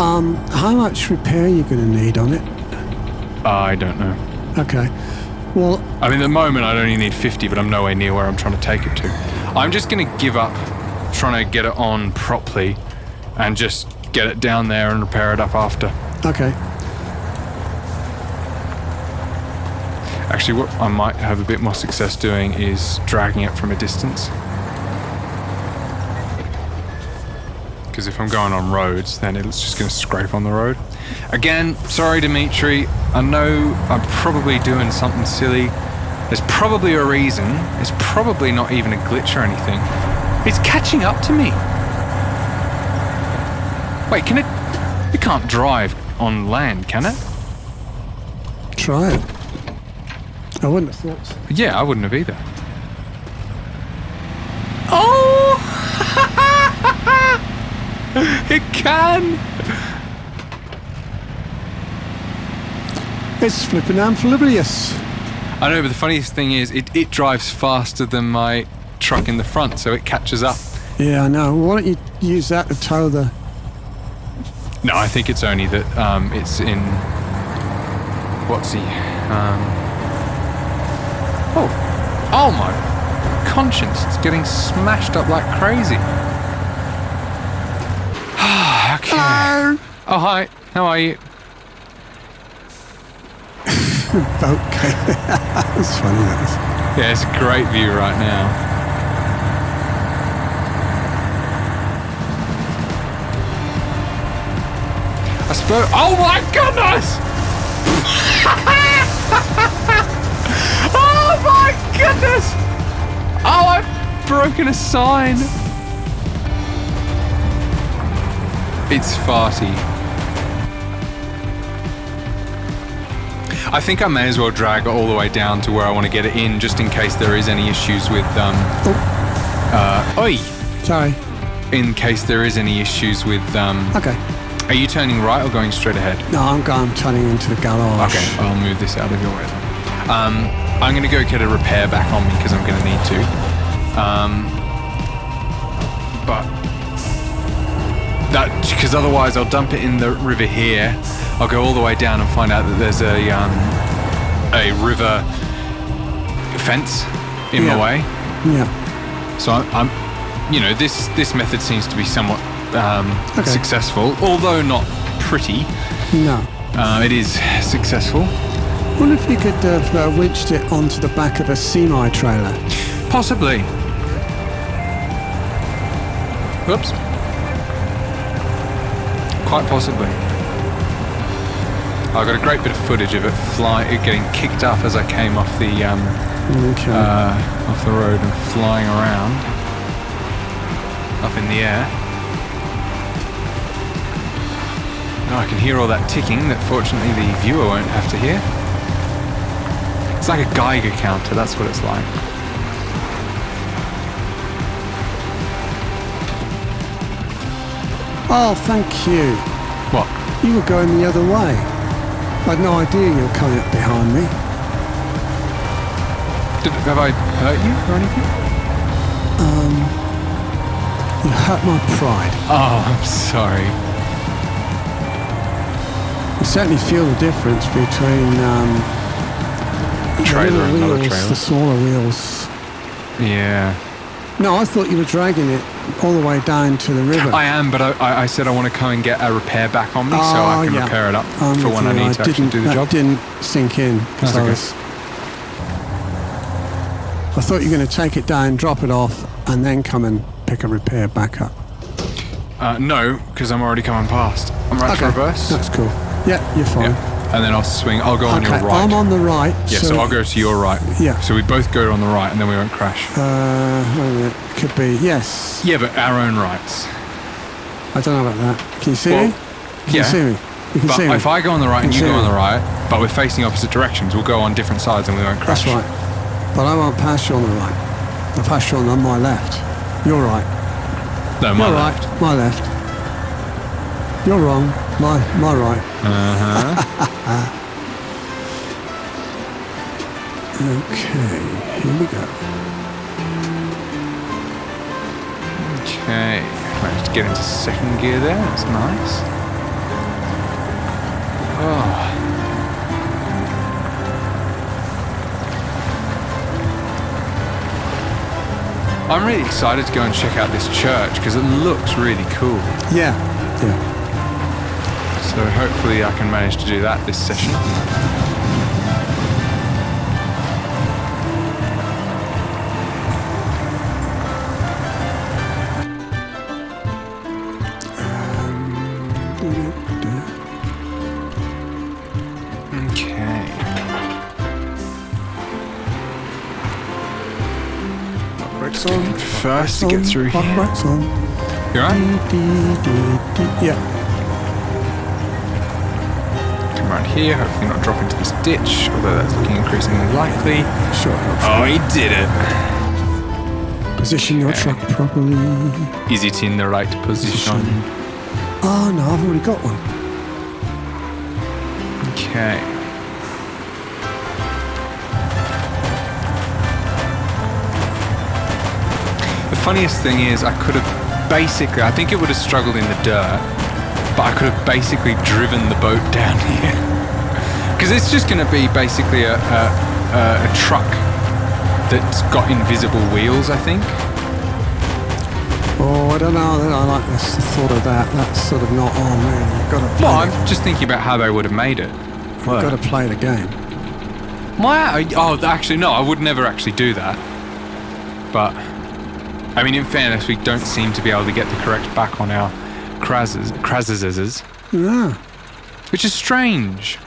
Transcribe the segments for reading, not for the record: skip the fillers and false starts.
How much repair are you going to need on it? I don't know. Okay. Well, I mean, at the moment, I'd only need 50, but I'm nowhere near where I'm trying to take it to. I'm just going to give up trying to get it on properly and just get it down there and repair it up after. okay. Actually, what I might have a bit more success doing is dragging it from a distance. Because if I'm going on roads, then it's just going to scrape on the road. Again, sorry, Dmitry. I know I'm probably doing something silly. There's probably a reason. It's probably not even a glitch or anything. It's catching up to me. Wait, can it? It can't drive on land, can it? Try it. I wouldn't have thought so. Yeah, I wouldn't have either. Oh! It can! It's flipping amphibious. I know, but the funniest thing is it drives faster than my truck in the front, so it catches up. Yeah, I know. Why don't you use that to tow the... No, I think it's only that it's in... What's he? Oh my conscience, it's getting smashed up like crazy. Okay. Hello! Oh, hi. How are you? Okay. That's funny, that is. Yeah, it's a great view right now. I suppose... Oh my goodness! Oh my goodness! Oh, I've broken a sign. It's farty. I think I may as well drag it all the way down to where I want to get it in, just in case there is any issues with oi! Sorry. In case there is any issues with Okay. Are you turning right or going straight ahead? No, I'm turning into the garage. Okay, I'll move this out of your way. I'm going to go get a repair back on me because I'm going to need to. But that, because otherwise I'll dump it in the river here. I'll go all the way down and find out that there's a river fence in my way. Yeah. So I'm you know, this method seems to be somewhat successful, although not pretty. No. It is successful. I wonder if you could have winched it onto the back of a semi-trailer. Possibly. Whoops. Quite possibly. I got a great bit of footage of it getting kicked up as I came off the off the road and flying around up in the air. Now I can hear all that ticking that fortunately the viewer won't have to hear. It's like a Geiger counter, that's what it's like. Oh, thank you. What? You were going the other way. I had no idea you were coming up behind me. Have I hurt you or anything? You hurt my pride. Oh, I'm sorry. You certainly feel the difference between A trailer and another wheels, trailer. the smaller wheels. Yeah. No, I thought you were dragging it all the way down to the river. I am, but I said I want to come and get a repair back on me so I can repair it up for when I need to actually do the job. That didn't sink in. That's okay. I thought you were going to take it down, drop it off, and then come and pick a repair back up. No, because I'm already coming past. I'm right to reverse. That's cool. Yeah, you're fine. Yeah. And then I'll swing. I'll go on your right. I'm on the right. Yeah, so I'll go to your right. Yeah. So we both go on the right, and then we won't crash. Wait a minute. Could be, yes. Yeah, but our own rights. I don't know about that. Can you see me? Can you see me? You can see me. But if I go on the right and you go on the right, but we're facing opposite directions, we'll go on different sides and we won't crash. That's right. But I won't pass you on the right. I'll pass you on my left. You're right. No, my You're left. right. My left. You're wrong. My right. Uh-huh. Okay, here we go. Okay, managed to get into second gear there, that's nice. Oh. I'm really excited to go and check out this church because it looks really cool. Yeah, yeah. So hopefully I can manage to do that this session. Okay. Brakes on. First to get through here. Brakes on. You alright? Yeah. Come around here, hopefully not drop into this ditch, although that's looking increasingly likely. Sure. Oh, he did it. Position your truck properly. Is it in the right position? Oh no, I've already got one. Okay. The funniest thing is I could have basically, I think it would have struggled in the dirt, but I could have basically driven the boat down here. Because it's just going to be basically a truck that's got invisible wheels, I think. Oh, I don't know. I like the thought of that. That's sort of not on, really. You've got to play. Well, I'm just thinking about how they would have made it. You've got to play the game. Why? Oh, actually, no. I would never actually do that. But, I mean, in fairness, we don't seem to be able to get the correct back on our Krazazes. No. Which is strange.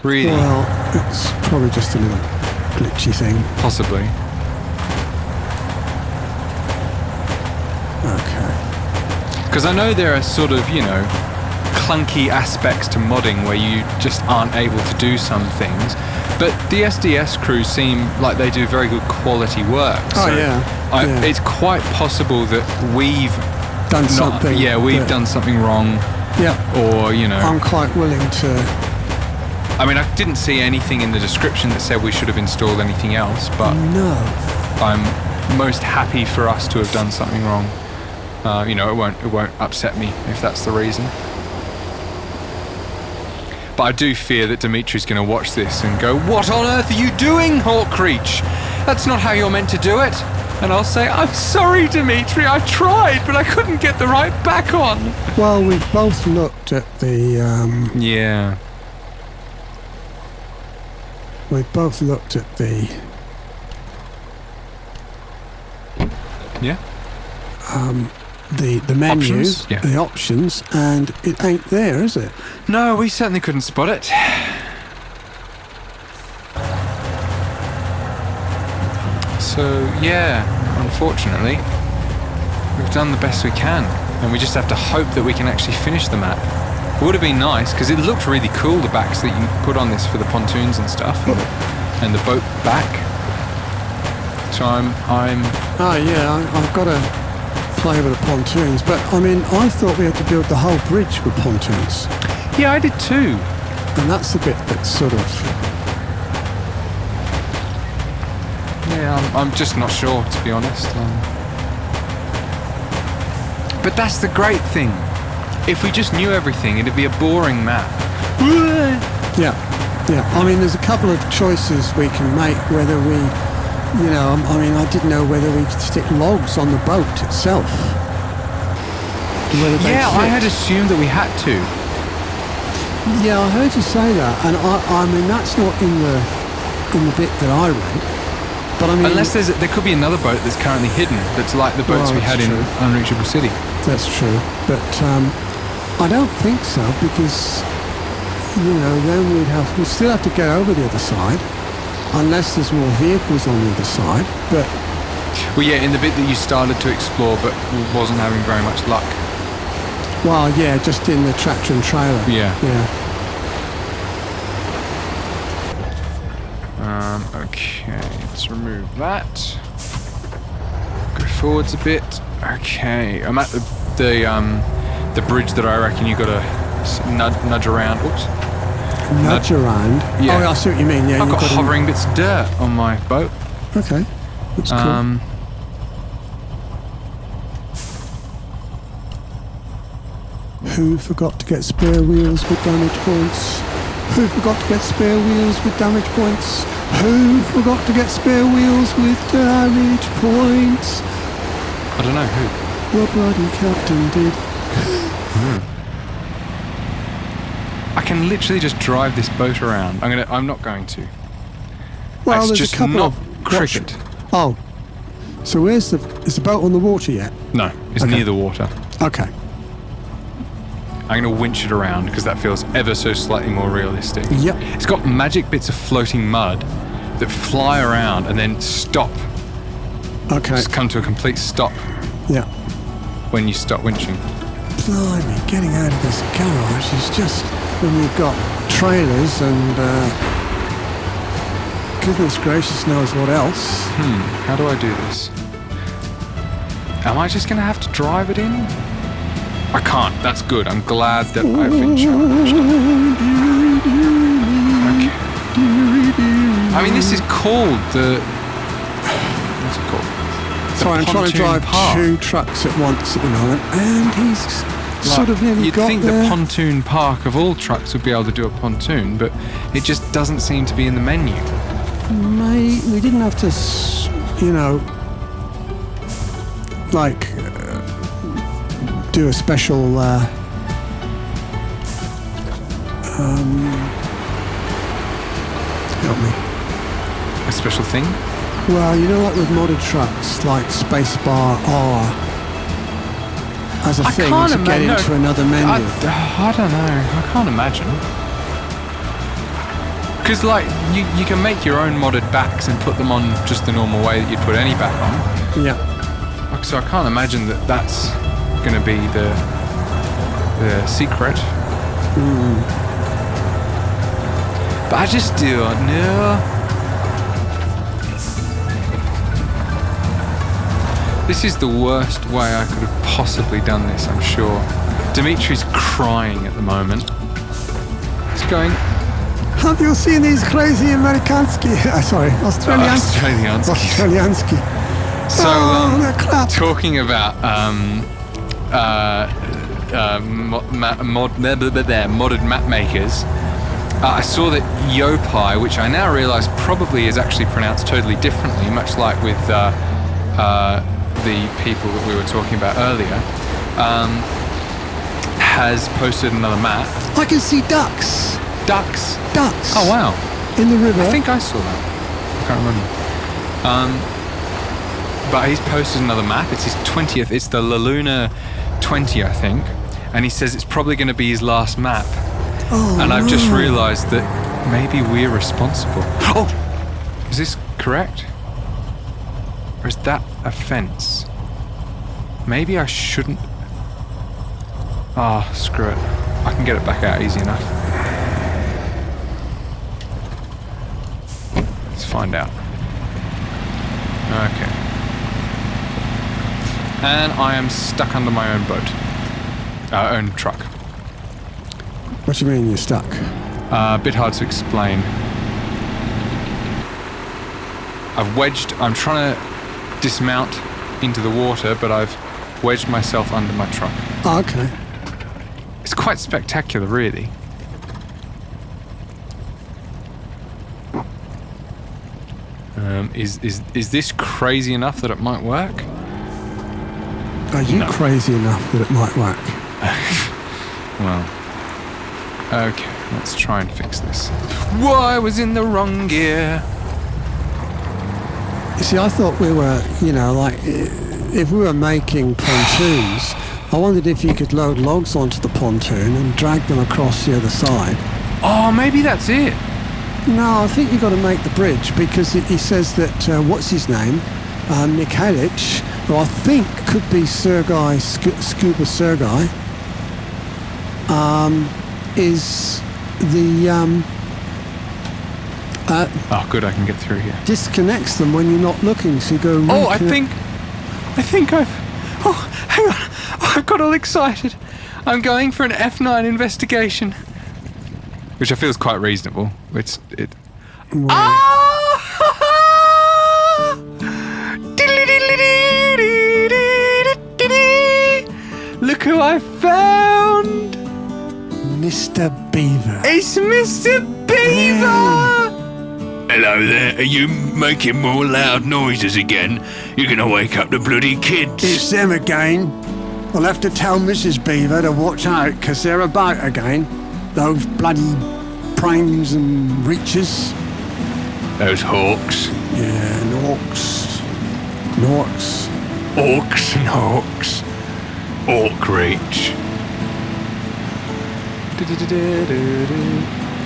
Really. Well, it's probably just a little glitchy thing. Possibly. Okay. Because I know there are sort of, you know, clunky aspects to modding where you just aren't able to do some things. But the SDS crew seem like they do very good quality work. Oh, so yeah. It's quite possible that we've Done something. Yeah, we've done something wrong. Yeah. Or, you know. I'm quite willing to. I mean, I didn't see anything in the description that said we should have installed anything else, but No. I'm most happy for us to have done something wrong. You know, it won't upset me if that's the reason. But I do fear that Dmitry's going to watch this and go, "What on earth are you doing, HawkReach? That's not how you're meant to do it." And I'll say, "I'm sorry, Dmitry, I tried, but I couldn't get the right back on." Well, we've both looked at the. Yeah. We both looked at the. Yeah. The menu, Options? Yeah. the options, and it ain't there, is it? No, we certainly couldn't spot it. So, yeah, unfortunately, we've done the best we can, and we just have to hope that we can actually finish the map. It would have been nice, because it looked really cool, the backs that you put on this for the pontoons and stuff, and the boat back. So I'm Oh yeah, I've got to play with the pontoons, but I mean, I thought we had to build the whole bridge with pontoons, yeah, I did too. and that's the bit that's sort of. Yeah, I'm just not sure, to be honest. But that's the great thing. If we just knew everything, it'd be a boring map. Yeah, yeah. I mean, there's a couple of choices we can make. Whether we, you know, I mean, I didn't know whether we could stick logs on the boat itself. Whether they Yeah, I fit. had assumed that we had to. Yeah, I heard you say that, and I mean that's not in the bit that I read. But I mean, Unless there could be another boat that's currently hidden, that's like the boats Well, we had that's in true. Unreachable City. that's true. But I don't think so, because you know then we'd still have to get over the other side, unless there's more vehicles on the other side. But Well, yeah, in the bit that you started to explore but wasn't having very much luck. well, yeah, just in the tractor and trailer. Yeah. Yeah. Okay, let's remove that. Go forwards a bit. Okay, I'm at the bridge that I reckon you got to nudge around. Oops. Nudge around. Yeah. Oh, I see what you mean. Yeah, I've you've got to- hovering bits of dirt on my boat. Okay, that's cool. Who forgot to get spare wheels with damage points? Who forgot to get spare wheels with damage points? Who forgot to get spare wheels with damage points? I don't know who. The bloody captain did. I can literally just drive this boat around. I'm not going to. Well, it's there's just a couple not of cricket. Oh, so is the boat on the water yet? No, it's Okay. near the water. Okay. I'm going to winch it around because that feels ever so slightly more realistic. Yep. It's got magic bits of floating mud that fly around and then stop. Okay. Just come to a complete stop Yeah. when you stop winching. Blimey, getting out of this garage is just when you've got trailers and goodness gracious knows what else. How do I do this? Am I just going to have to drive it in? I can't. That's good. I'm glad that I've been challenged. Okay. I mean, this is called the... What's it called? Sorry, I'm trying to drive park. 2 trucks at once at the moment, and he's sort of nearly You'd got think there. the pontoon park of all trucks would be able to do a pontoon, but it just doesn't seem to be in the menu. Mate, we didn't have to, do a special, help me. A special thing? Well, like with modded trucks, like spacebar R, as a thing to get into another menu. I don't know. I can't imagine. Because, you can make your own modded backs and put them on just the normal way that you'd put any back on. Yeah. So I can't imagine that that's going to be the secret. But I just don't know. This is the worst way I could have possibly done this, I'm sure. Dmitry's crying at the moment. He's going... Have you seen these crazy Amerikanski? Australianski. Australianski. So, they're crap. talking about modded map makers, I saw that Yopi, which I now realise probably is actually pronounced totally differently, much like with the people that we were talking about earlier, has posted another map. I can see ducks. Ducks. Ducks. Oh wow. In the river. I think I saw that. I can't remember. But he's posted another map. It's his 20th. It's the La Luna 20, I think. And he says it's probably going to be his last map. Oh, and I've just realised that maybe we're responsible. Oh! Is this correct? Or is that a fence? Maybe I shouldn't... Ah, screw it. I can get it back out easy enough. Let's find out. Okay. And I am stuck under my own boat. Own truck. What do you mean you're stuck? A bit hard to explain. I'm trying to dismount into the water, but I've wedged myself under my truck. Oh, okay. It's quite spectacular, really. Is this crazy enough that it might work? Are you crazy enough that it might work? Well, okay, let's try and fix this. Whoa, I was in the wrong gear. You see, I thought we were, if we were making pontoons, I wondered if you could load logs onto the pontoon and drag them across the other side. Oh, maybe that's it. No, I think you've got to make the bridge because he says that, what's his name? Mikhailich, who I think could be Sergei, Scuba Sergei, is the... oh, good, I can get through here. disconnects them when you're not looking, so you go... Oh, I think I've... Oh, hang on. Oh, I've got all excited. I'm going for an F9 investigation. Which I feel is quite reasonable. Look Look who I found! Mr. Beaver. It's Mr. Beaver! Hello there, are you making more loud noises again? You're gonna wake up the bloody kids. It's them again. I'll have to tell Mrs. Beaver to watch out, because they're about again. Those bloody prangs and reaches. Those hawks. Yeah, and orcs. Orcs and hawks. HawkReach.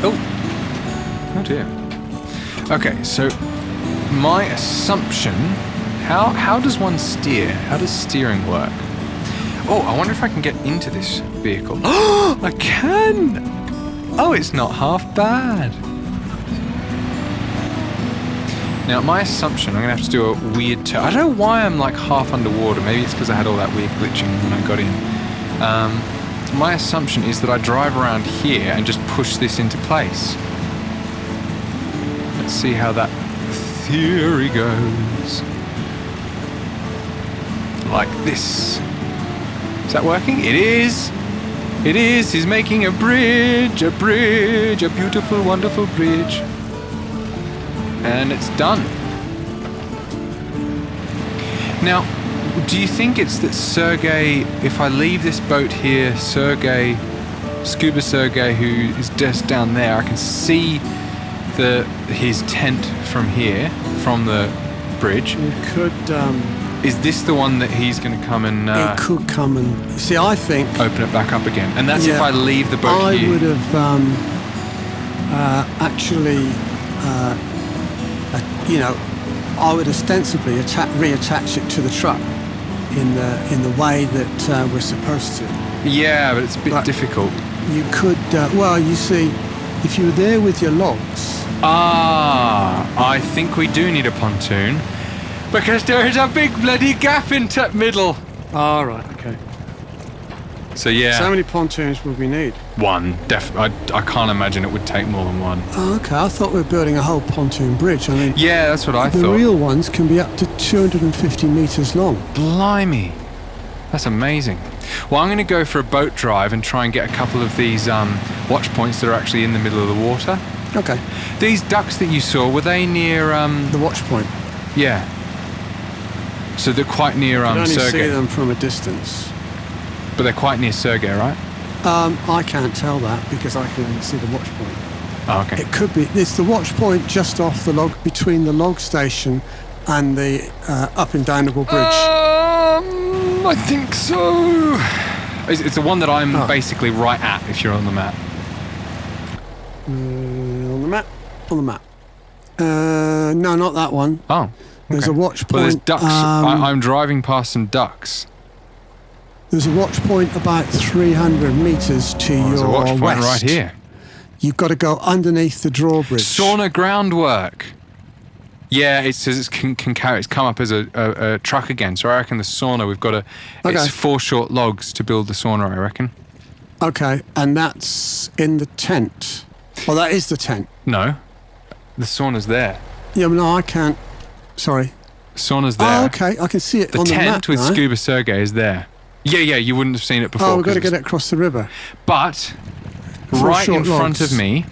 Oh dear. Okay, so my assumption, how does one steer? How does steering work? Oh, I wonder if I can get into this vehicle. Oh, I can! Oh, it's not half bad. Now, my assumption, I'm going to have to do a weird turn. I don't know why I'm like half underwater. Maybe it's because I had all that weird glitching when I got in. My assumption is that I drive around here and just push this into place. Let's see how that theory goes. Like this. Is that working? It is. It is. He's making a bridge, a beautiful, wonderful bridge. And it's done. Now, do you think it's that Sergey, if I leave this boat here, Scuba Sergey, who is just down there, I can see his tent from here, from the bridge. You could... Is this the one that he's going to come and... it could come and... See, I think... Open it back up again. And that's if I leave the boat here. I would have actually... I would ostensibly reattach it to the truck in the way that we're supposed to. Yeah, but it's a bit difficult. You could, you see, if you were there with your logs... I think we do need a pontoon, because there is a big bloody gap in the middle. Right, okay. So yeah. So how many pontoons would we need? One, I can't imagine it would take more than one. Oh, okay. I thought we were building a whole pontoon bridge. I mean, yeah, that's what I thought. The real ones can be up to 250 metres long. Blimey, that's amazing. Well, I'm going to go for a boat drive and try and get a couple of these watch points that are actually in the middle of the water. Okay. These ducks that you saw, were they near... the watch point? Yeah. So they're quite near You can only Sergey. see them from a distance. But they're quite near Sergey, right? I can't tell that because I can see the watch point. Oh, okay. It could be. It's the watch point just off the log, between the log station and the up and downable bridge. I think so. It's the one that I'm basically right at, if you're on the map. On the map. No, not that one. Oh, okay. There's a watch point. Well, there's ducks. I'm driving past some ducks. There's a watch point about 300 metres to your west. There's a watch point right here. You've got to go underneath the drawbridge. Sauna groundwork. Yeah, it says it's come up as a truck again. So I reckon the sauna, we've got to... Okay. It's 4 short logs to build the sauna, I reckon. Okay, and that's in the tent. Well, that is the tent. No, the sauna's there. Yeah, but no, I can't... Sorry. The sauna's there. Oh, okay, I can see it on the map. The tent with Scuba Sergey is there. Yeah, you wouldn't have seen it before. Oh, we've got to get it across the river. But right in front of me,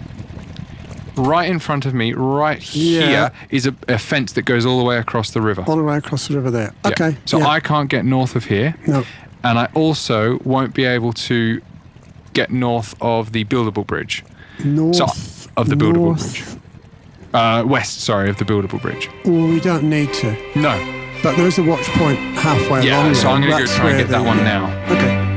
right here is a fence that goes all the way across the river. All the way across the river there. Okay. Yeah. So I can't get north of here. No. And I also won't be able to get north of the buildable bridge. North of the buildable bridge. West of the buildable bridge. Well, we don't need to. No. But there is a watch point halfway along. Yeah, so I'm going to go try and get that one now. Okay.